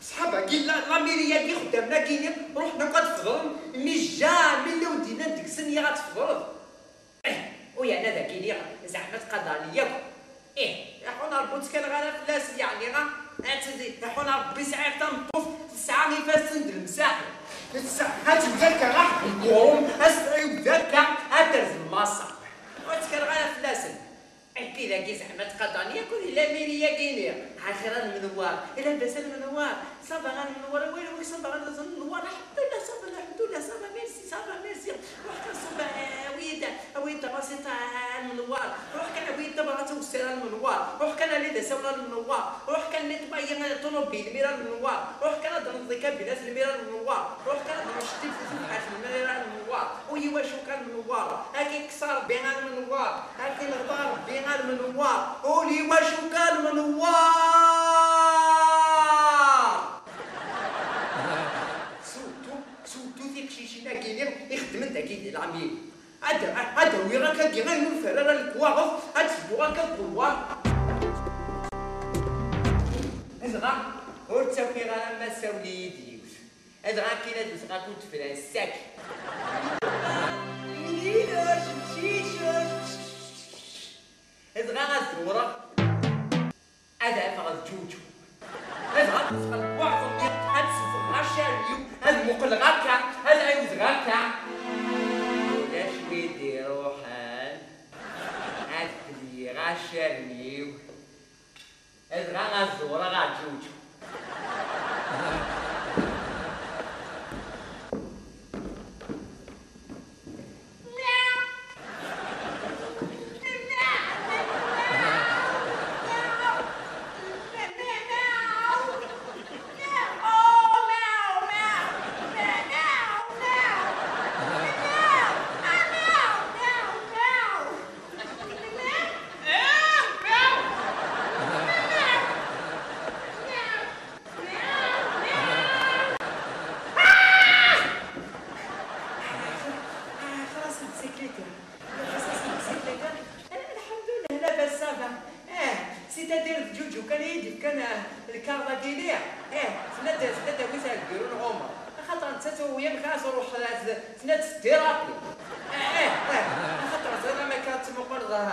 صحابها كي لاميريا كي خدامنا كيني روحنا كتفضل ميجان ملي ودينا ديك السنيه غتفضل ويا انا ذاكيني زعما تقضى ليا حنا ربوت كان غانا فلاس يعني حنا ربي ساعه تنطوف الساعه اللي فاس سند المساحل الساعه تبداك راح القرون يبداك ادرز الماصه وتكون غانا فلاس كي ذاكي زعما تقضاني كل لا ميريا كيني عاشرة المنوار الا باس المنوار صافا غا المنوار ويلي صافا غا المنوار الحمد لله صافا الحمد لله صافا ميرسي صافا ميرسي روح كان صافا ويدا راسي تاع المنوار روح كان ويدا باغا توصل المنوار روح كان اللي داسونا المنوار روح كان اللي تبين الطوموبيل ميرا المنوار روح كان نضي كابينات الميرا المنوار روح كان نشتي في الفتحات الميرا المنوار وي واشو كان المنوار هاكي كسر بين المنوار هاكي الغبار بين المنوار قولي واشو كان المنوار سوتو ذيك شيشينا كينير يخدم انت كيدير العميل هذا وي راك كي غير فرار الكواغف هتسدو هكا الكوار ازغا ورتاوكي غا ما ساولي يديوش ازغا كي ندوز غا كنت فرنساك ازغا غزورة هذا فغز جوجو ازغا تسخل بعض هتسفر غاشاريو هذا مقل غاكا هذا عيوز غاكا ولا شويدي روحان هاتلي غاشاريو ازغا غزورة غا جوجو سيتادير جوجو كان يدي كان الكارلا ديلير سناد ويسا كبيرون عمر خاطر انت ويا مكاس روح سناد ستيرابي خاطر زعما ما كانت مقرضه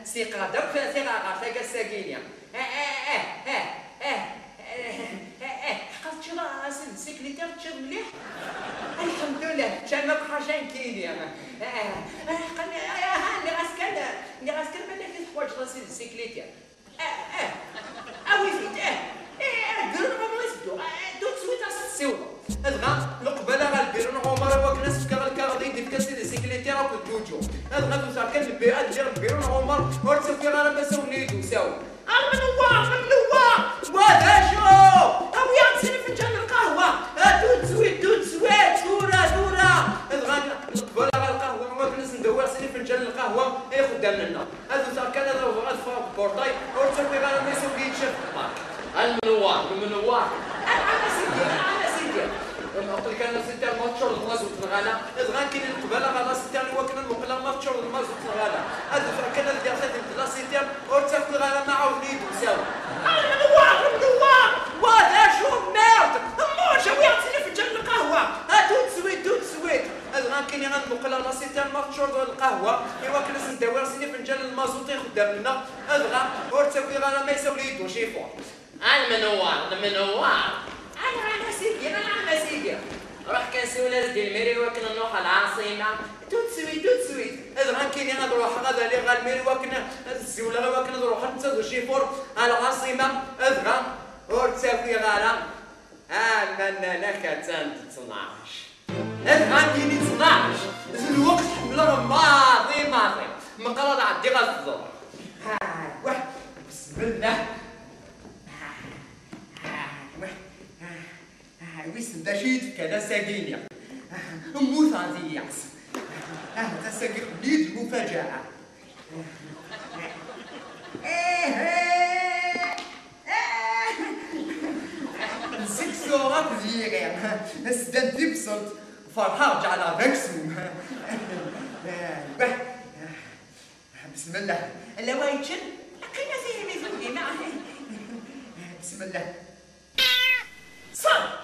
ثقه داك ثقه عرفتها الساكينيه حقت راس السكرتير تشد مليح الحمد لله شامك حاجه كاينين اللي غاسكن بالك الحوايج راسي السكرتير ويزيد بيرون عمر يسدو دوت سويت راس السيوله ادغا القبله غا البيرون عمر واك ناس فكا الكاردي ديال كاسي السكرتير وك جوجو ادغا دوسا كان البيئه ديال البيرون عمر ورتفكي غا ما ساونيدو ساو المنوار وهذا شو ويا نسيني فنجان القهوه دوت سويت دورة ادغا القبله غا القهوه ما كناش ندور سيني فنجان القهوه خدام لنا هذا كان هذا غاد فوق بورطاي ورتفكي غا ما يسوي شيف المنوار انا سيدي قلت لك انا سيدي الماتشور المازوت الغالا ادغا كاين القبله غا سيدي هو كان المقله الماتشور المازوت الغالا هذا كان اللي دارت لا سيدي ورتفكي غا ما عاود يدو ساو المنوار وهذا شو ميرد موش ويا نسيني في جنب القهوه دوت سويت ادغا كاين المقله لا سيدي الماتشور القهوه ايوا كناس نداوي سيدي فنجان المازوت خدام لنا ادغا ورتفكي غا ما يساوي يدو شي فوق المنوار انا سيدي روح كنسولات ديال الميري وكنا نروح العاصمه دوت سويت نروح غدا لي غالمير وكنا الزولة وكنا نروح نتسدو شيفور العاصمة أذغى ورتساوي غالا أمنا لك تانت 12 أذغى ديني 12 الوقت حمل ماضي مقرر عدي غالفضور بسم الله ويسن دا شيد كذا ساقينيا موت عندي يعس تساقي خليد المفاجأة نسيك صورة كبيرة نسدد دي بصوت فرحة رجع على فاكسوم بسم الله اللوايتشن لقينا فيه مثل هنا بسم الله صار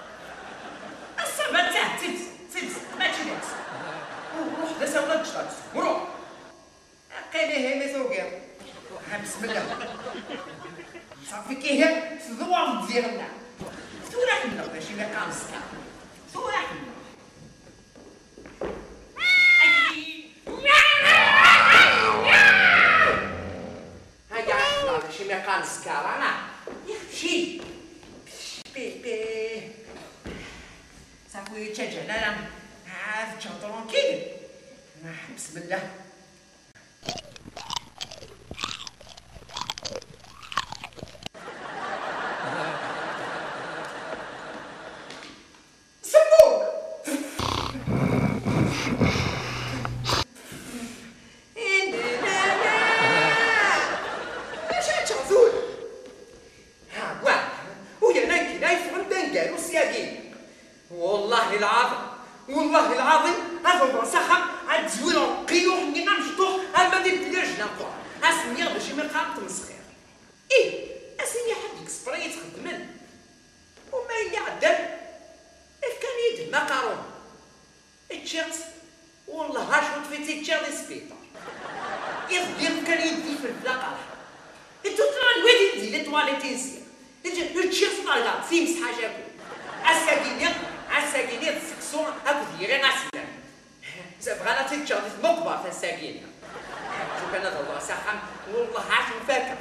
الصبر تاع تلت ما تشدت روح ذا سولا تشتغل وروح قيليه مثوقير بسم الله صافي كيه تدور ديالنا ثورة لنا ماشي ميكانسكا ثورة لنا هيا ماشي ميكانسكا رانا يمشي بي صافي تشجعنا انا عاد ترونكيل بسم الله والله العظيم هذا الوسخة عاد زوين رقيو حني نمشطوه هما دي بلاش نقوى اسمي باش ما قامت مسخير اسمي حد يكسبري يتخدمن وما يعدل كان يد المقارون التشيرت والله هاشوت في تيتشير دي سبيطار يخدم كان يدي في الفلاقة انتو ترى الواد يدي لي تواليتين سير التشيرت طالع فيمس حاجة الساقينية تسكسو هاكو ديري غاسلان بغانا تيتشاردي مقبر في الساقينية شوف انا ضوء ساخن والله عاش مفاكر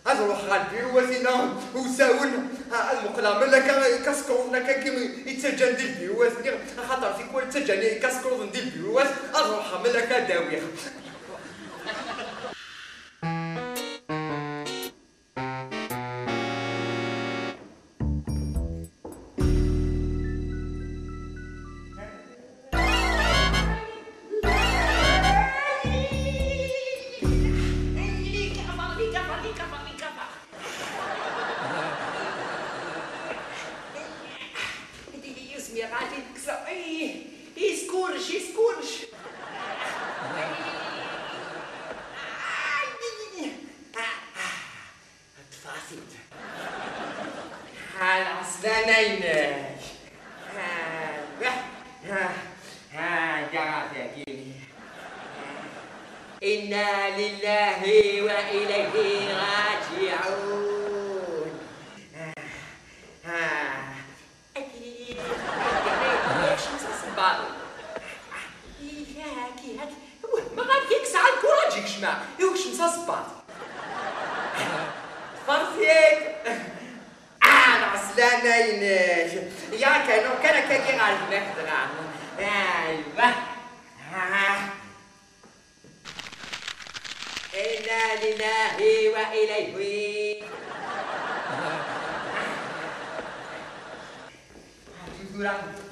هذا روح غالبي وزينا وساون المقلام لا كاسكروف كان كيما يتسجل ديال البيوات خاطر في كل تسجل كاسكروف ديال البيوات الروح ملك داويه يسكورش تفاصيل العصلانين قراتك إنا لله وإليه راجعون ما غاديك ساعة الكورة تجيك شمع يوكش مسا صباط فرسيك العسلانين يا كانوا كان كاكي غالبنا كدرا ايوا إنا لله وإليه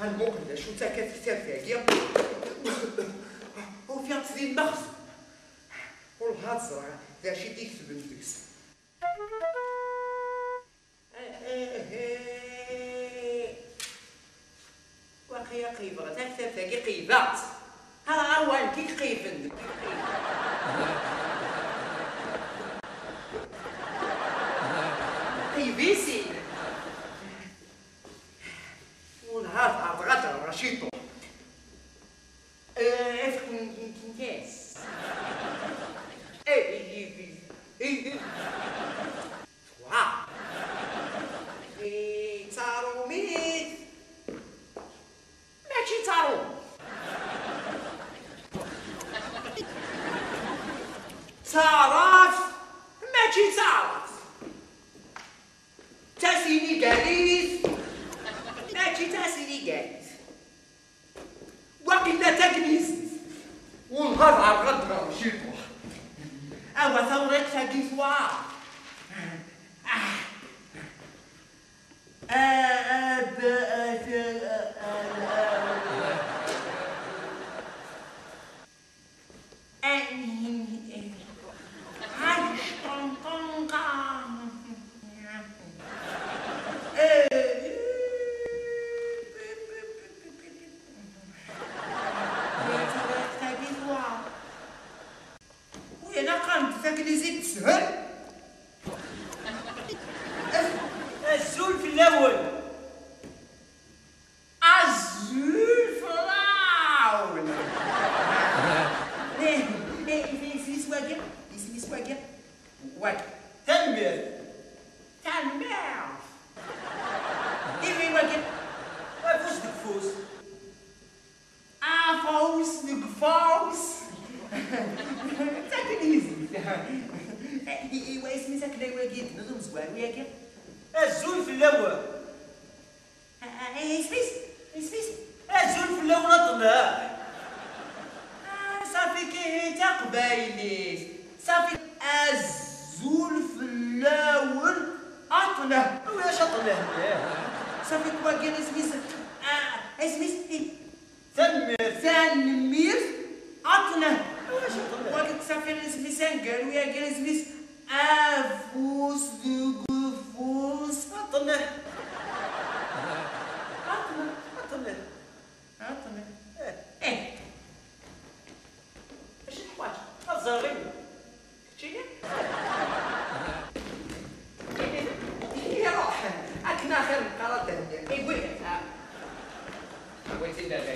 هنمقل شو تاكل في الترفيه وفي عطسي المخز والهاد صراحة ذا شي ديك بنتكس وقيا قيبة تكتب تاكي قيبات هذا أول كي قيبن قيبيسي والهاد عطغات رشيطو كنتاس تارو ميت ماشي تارو تعرف ماشي تعرف تا سينيغاليز ماشي تا سينيغاليز وقيلا تا كنيزيز ونهار على الغد ماشي طوح أوا ثورة تا كيسوار الزول في الأول الزول في الأول اسمي سواقع اسمي سواقع واقع تنمير إيه واقع فوس ديك فوس فوس ديك فوس ساكن ايزي ايوا اسمي ساكن واقع نظم زوان واقع الزول في الاول اسميس الزول في الاول اطلع صافي كي تا قبايليس صافي الزول في الاول اطلع واش اطلع صافي كواكين اسميس ثنمير اطلع واش اطلع واكن صافي اسمي سانكر ويا كان اسميس افوس فوس اطلع ايه اش الحوايج الزرغيب شتيني يا روح اكنا خير من قرار تهدير يقول لك ويتي دابا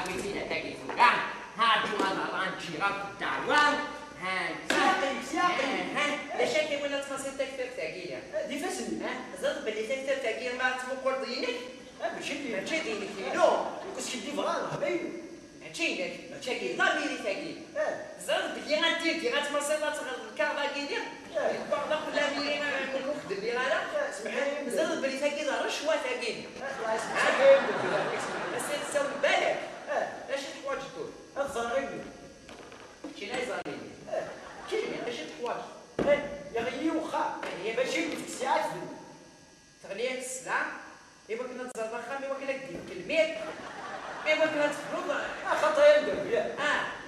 ويتي تاكي فوقع هاجو انا رانشي غاب الدعوه لا شاكي ولا تفاصيل تكتب تاكيله دي فاسن زاد باللي تكتب تاكيل ما تمقر دينك ماشي دينك نو كنت كدي فغان هبايو ماشي ضميري تاكيل زاد باللي غدير غتمصيلات الكارطه كيدير البعض كلها ميري من نخدم لي غادا سمحي زاد باللي تاكيل رشوه تاكيل بس تساوي بالك اش الحوايج دول الزرغيب شي لا زرغيب كاين اش الحوايج يا غيي وخا هي باش يبدي في الساعات تغليه السلعه ايوا كنا تزرخا ايوا كنا كدير كلمات ايوا كنا تفرض خاطر يندر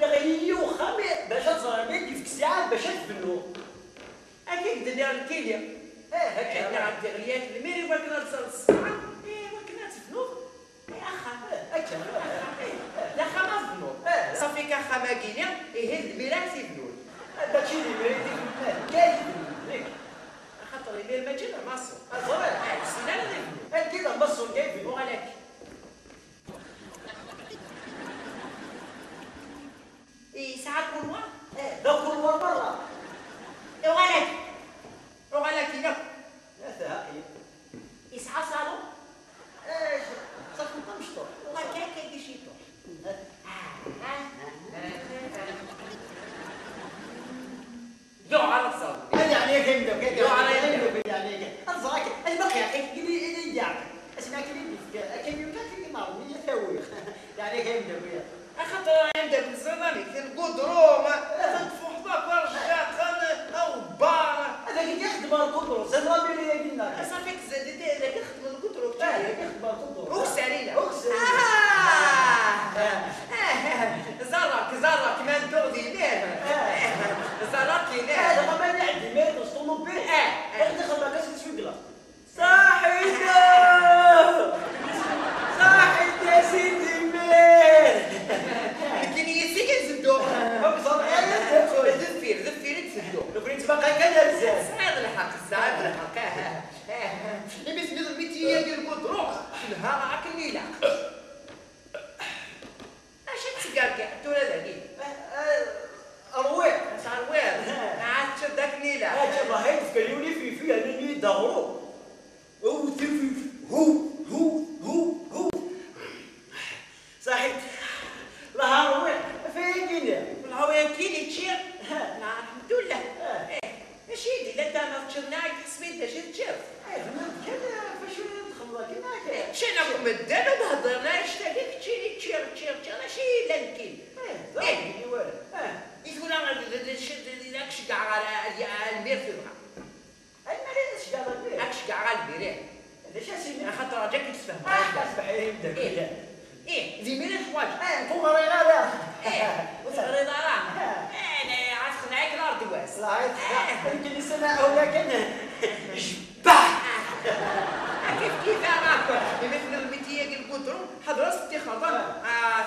يا غيي وخا باش تزرخا في الساعات باش تبنو اكيد دير الكيليا هكا نعرف تغليات المير ايوا كنا السلعه ايوا كنا تفنو اخا لا خا ما تبنو صافي كاخا ما كاينه يهز الميراث يبنو داكشي اللي بغيتي كاين خاطر المير ما جينا مصر سينا لا كذا مصر جاي في عليك ساعات كل لا كل برا وغلك هنا يا ثاقي يسعى صالو صافي مشطوح وهكا كيدي شي طوح يو على الصوت هذه عليك انت يو على انت عليك الزراك البقي يا اخي اللي يعرف اسمعك اللي كيف يمكن معروفيه ثوي يعني كيف ندوي اخاطر عندك الزمالك القدروم تفوح باك ورجعت او بار هذاك يخدم القدرو زاد ربي اللي قلنا صافيك زاد هذاك يخدم القدرو يخدم القدرو وكسالينا زرك ما ندوغ ليه زرك ليه هذا ما نعدي ما نوصلوا به دخل ما كاش شوي كلاص صاحي يا سيدي الميل لكن يسيك نزدو بصراحه واش نكون غير وتغريض راه انا عاد خدعك الارض واس لا يمكن يسمعه لكن جباه كيف راك مثل الميتيه ديال القدرون حضر ستي خضر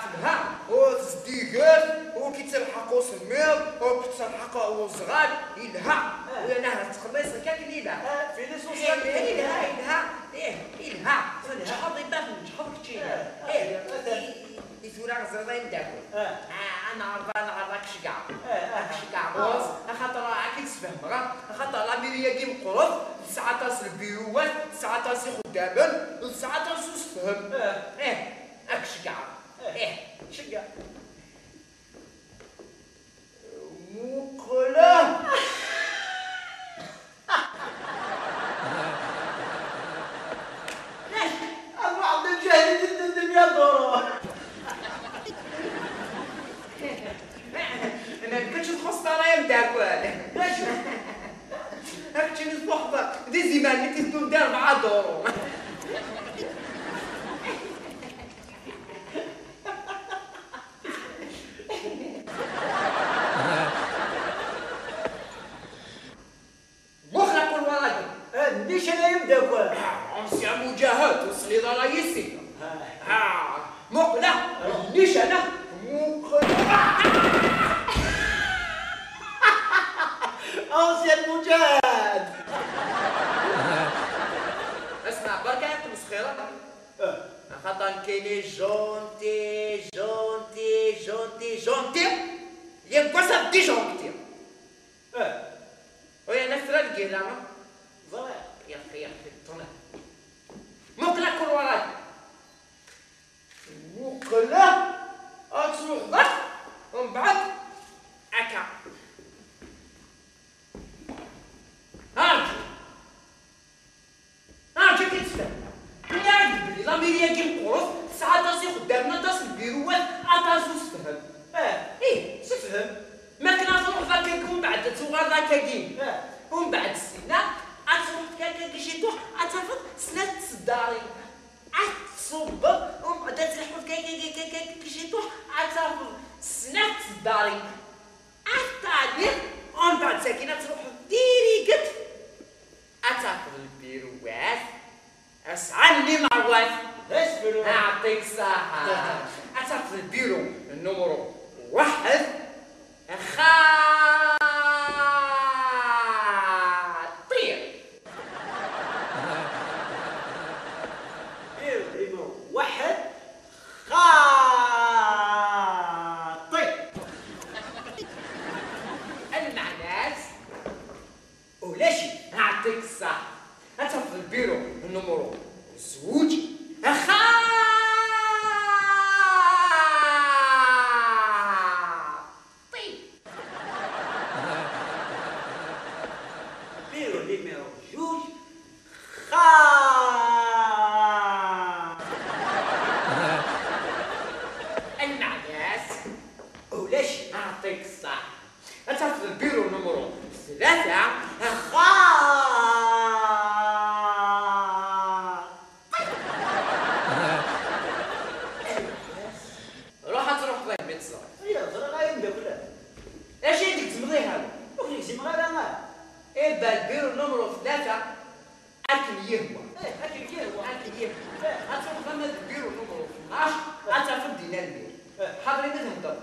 تبها وتصديقات وكيتلحقوا سمير وكيتلحقوا وصغار يلها وانا تخلص كاك يلها في لي سوسيال يلها شحال يبان شحال كتشي يثورا زرين داكو انا عرفك شكاع شكاع بوز خاطر كيتفهم راه خاطر لا ميريا كي مقرض ساعات تصل البيروات ساعات تصل خداما ساعات تصل فهم اك شكاع شكاع مقله بعض الجاهل الدنيا دورو انا كنت تخص رايا مداكوال هاك تشي نصبح دي زمان اللي تدوم دار مع دورو مخلق الولد ليش انا يبدا انسيا مجاهد وصلي رايسي مقلة ليش انا انسيان مجاهد اسمع بركة انت مسخرة خاطر كاينين جونتي ينقصها دي جونتي ويا نفرة القلامة زرع يا اخي طلع مقلة كل وراي مقلة تروح بك ومن بعد اكا هاجي كتفهم يا بلي لا ميريا كي نقرص ساعات تصي قدامنا تصل البيروات اتاسوس فهم تفهم ما كنا تروح ذاك ومن بعد تصور ذاك كين ومن بعد السنة تروح كاكا شي توح ترفض سنة تصداري تصب ومن بعد تروح كاكا شي توح ترفض سنة تصداري الثانية ومن بعد ساكنة تروح ديري قد ترفض البيروات اسعني معواف اسبرو اعطيك صحة ترفض البيرو النمرو 1 خاطير واحد خاطئ المعناس ولا شي اعطيك الصح انت في البيرو النمرو 2 بيرو نيميرو جوج خاطئ المعناس ولا شي اعطيك الصح انت في البيرو النمرو 3 روح تروح ضيف بيت الصغير يا زرا غايبدا كلها اش هذيك تمضي هذا وكيزي غير انا إبا البيرو نمرو 3 أكل يهوى اكل كيهوى أكل يهوى أتفق ثم البيرو نمرو 12 أتفق دينا المير حضري تهضر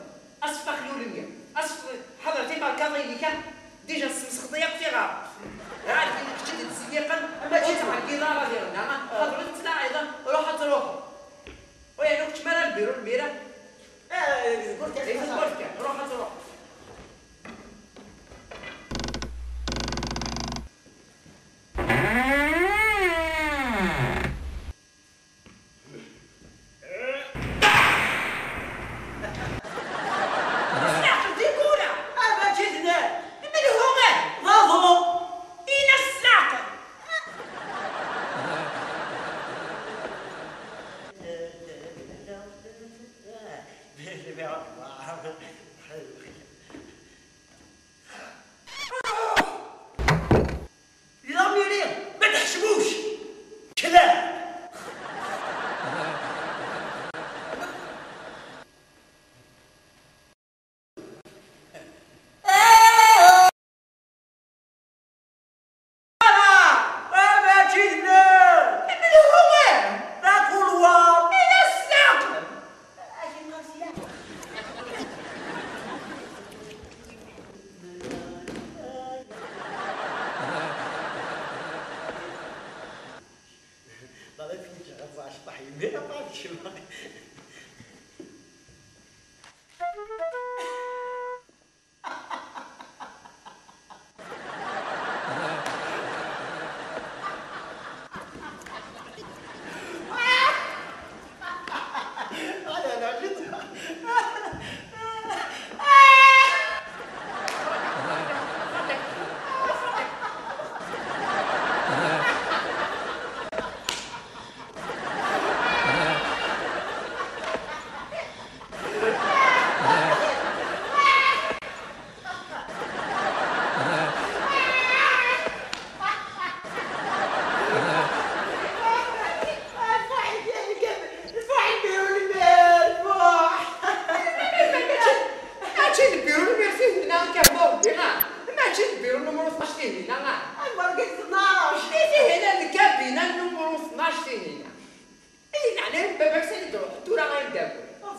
أصفى خيول المير أصفى حضرتي مع الكاظي اللي كان ديجا مسخطية في غاب عاد كنت تسيقا أما جيت مع الجدارة ديالنا حضرتي تطلع أيضا روح تروح ويا كنت مالا البيرو الميرة قلت روح تروح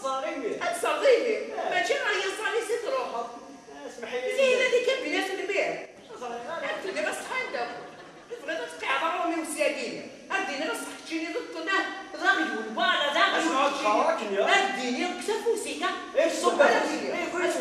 صاريني تصليني ماشي راه يصلي سيد روحك اسمحي لي زين هذيك بنات البيع صاري عرفتني راه صحان دابا بغيت تقي على رامي وسياقيني هديني راه صحتيني ضد راغيون بالا اسمعوا تخاوكني يا هديني كتف وسيكا ايش صبر ايه قولي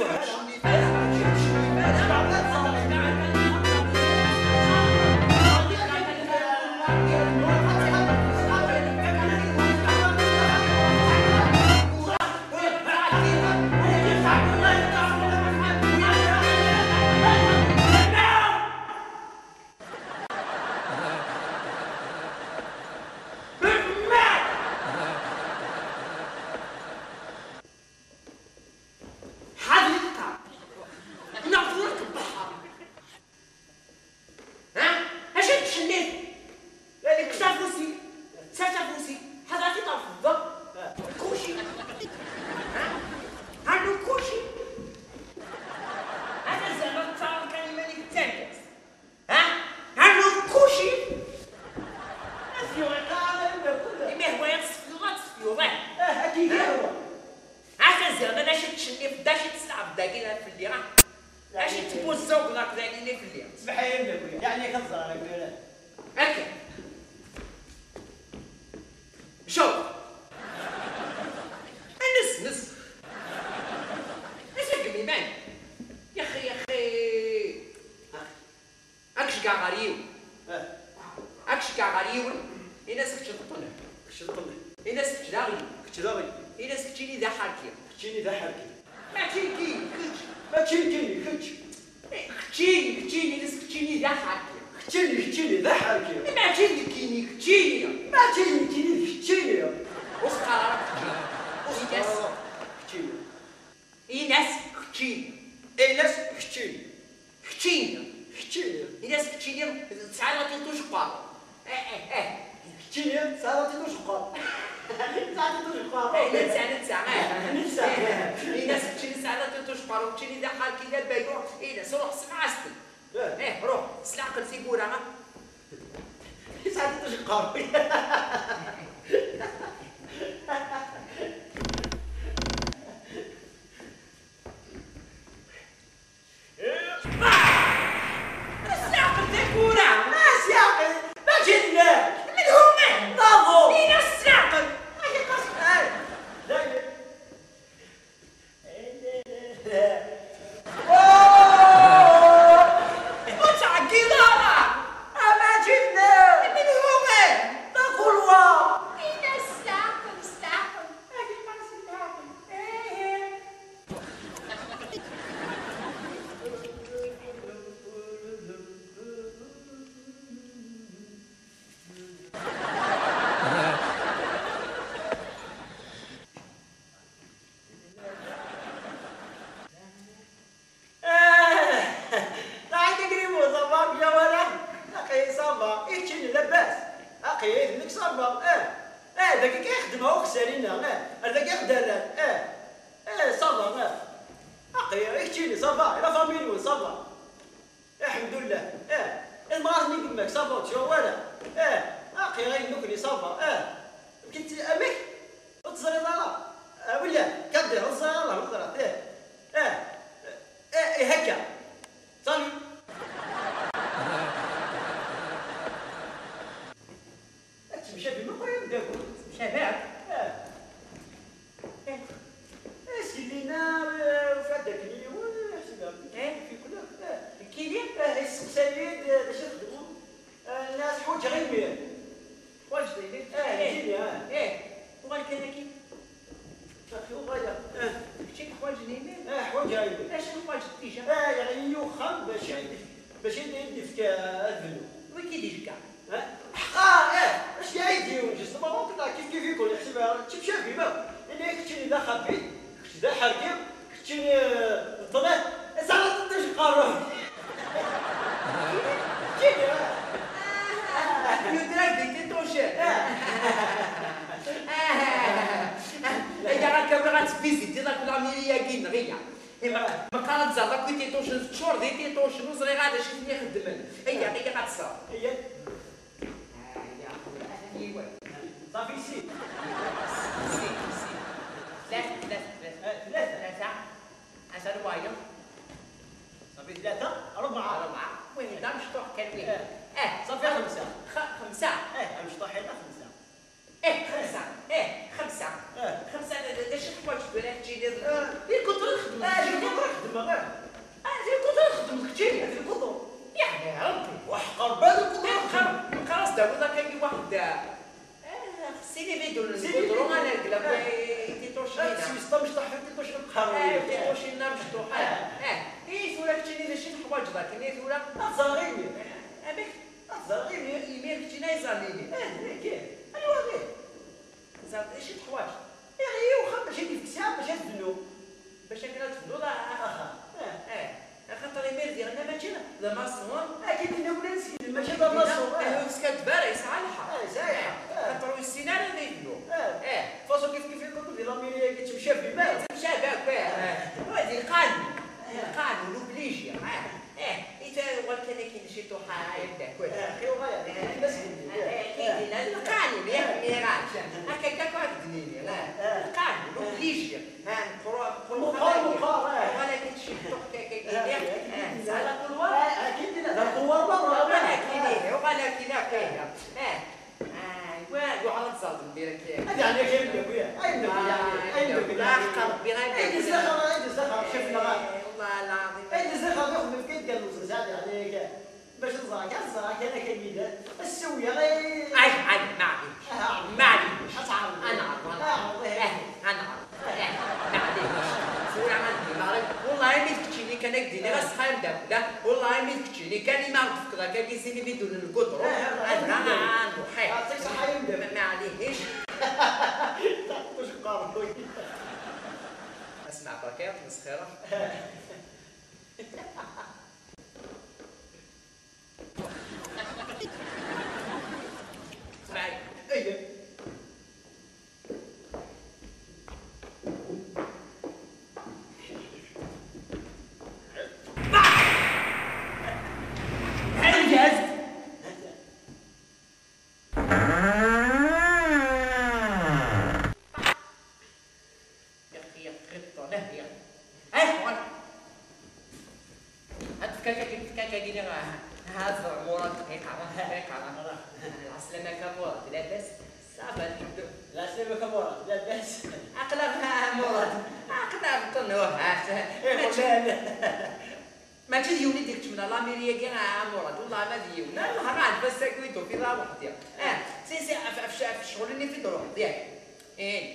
يعني كنظر على كل هكا شوف نس اسمك ميمان يا اخي اكش كاع غريو اكش كاع غريو الناس كتشطنا الناس كتداغي الناس كتجيني ذا حركي ما تشينكي كتشيني الناس كتجيني ذا حركي كتشيني ذا حركي ما تشينكيني كتشيني وسقى ناس كتشيني الناس كتشيني تسعى لا تنتوش قار كتشيني ساعة تدوش قار الناس كتشيني ساعة لا تنتوش قار وكتشيني ذا حال كذا بايعو الناس روح سمع استل روح سلع قد سيقورا ساعة تدوش قار داك كيخدمها وكسالينا هذاك يخدر صافا اخي اكتيني صافا لا فاميلي صافا الحمد لله المراه اللي قمك صافا تشوف ولا اخي غير نكلي صافا كنت امك تصري ضرا ولا كدير تصري ضرا هكا صافي تمشى بما قريب داكو شباب سيدينا فداك اليوم في كل كيدير السيد باش يخدموا الناس حوج غير واش داير جيني وغالك انا كي اخي وغايا كنتي حوايج نيمين حوج غير اش الحوايج تيجا يعني يوخم باش يدي فيك الفلو وين كيدير كاع اش يعيديو جست ما قلت كيف يكون يحسبها تمشى بما انا كنتي ذا خبيت كنت ذا حركي كنتي طلعت زعما تدش قارون جيني يدرك ديك توشي هي راك غاتفيزيتي داك الاميريا كاين غيا ما كانت زعما كنتي توشن شهور ديتي توشن وزري غادا شي اللي يخدم هي غتصرف هي ايوا صافي سي لا ثلاثة 10 وايد صافي 3 4 4 وين دا مشطوح كان وين صافي 5 5 مشطوح هنا 5 5 5 هذا شي حوايج بلا تجي كنت نخدم نخدم كثير في الكتب يعني ربي وحقر بالك خلاص دابا كاين واحد سيدي فيديو الكترون انا الكلام تيتوشينا سيستم مشطوح في تيتوش القهوه تيتوشينا مشطوح سولك تجيني شي حوايج ذاك ني سولك صغير ابيك صغير يمير تجينا يزاليني كيف انا واقف زاد شي حوايج يعني وخا باش يدير في كتاب باش يتبنوا باش كنا تفضلوا خاطر يمير ديالنا ماشي لا ماسون اكيد انه ولا نسيت ماشي لا ماسون كتباري صالحه صحيح خاطر السينار ديالو فاصو كيف الكتب ديال لاميريا كتمشى في الماء تمشى باك هذه القانون الاوبليجي ولكن كاين شي طوحه يبدا خير وغايه الناس كاين القانون ياك ميراج هكاك واحد دنيني القانون الاوبليجي ولكن شي طوح على القوه اكيد لا القوه برا ولكن كاينه وعلى تصادم بينك يعني كاين خويا عندك ربي غير شفنا والله العظيم الزخم ياخذ في كيد قال له زاد عليك باش نزرعك انا كنيده السويه غير معليش اتعرض انا والله ما تكتشيني كان كديني غير صحاب دابا والله ما تكتشيني كان ما نفكر كان كيسيني بدون القطر انا نروح عطيك صحه يمدى ما عليهش واش قاربوي اسمع باكير مسخره اسمعي ايه هذا مراد هيك على السلامة مراد لاباس صافا لا سلامة كمورا لاباس اقلبها مراد اقلب طنوه ما تديوني ديك تمنا لاميريا كاع مراد والله ما ديونا نهار عاد بس كويتو في لا وحدي سي في الشغل اللي في دروح ياك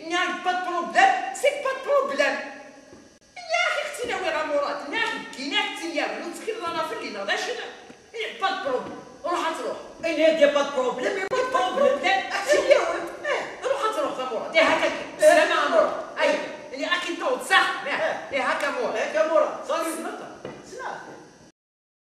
نعم با بروبليم سي با بروبليم يا اخي اختي ناوي غا مراد ناخذ كي ناخذ يا بلو تخيل رانا في الليل هذا شنو با بروبليم روح تروح اين هي با بروبليم با بروبليم روح تروح غا مراد هكا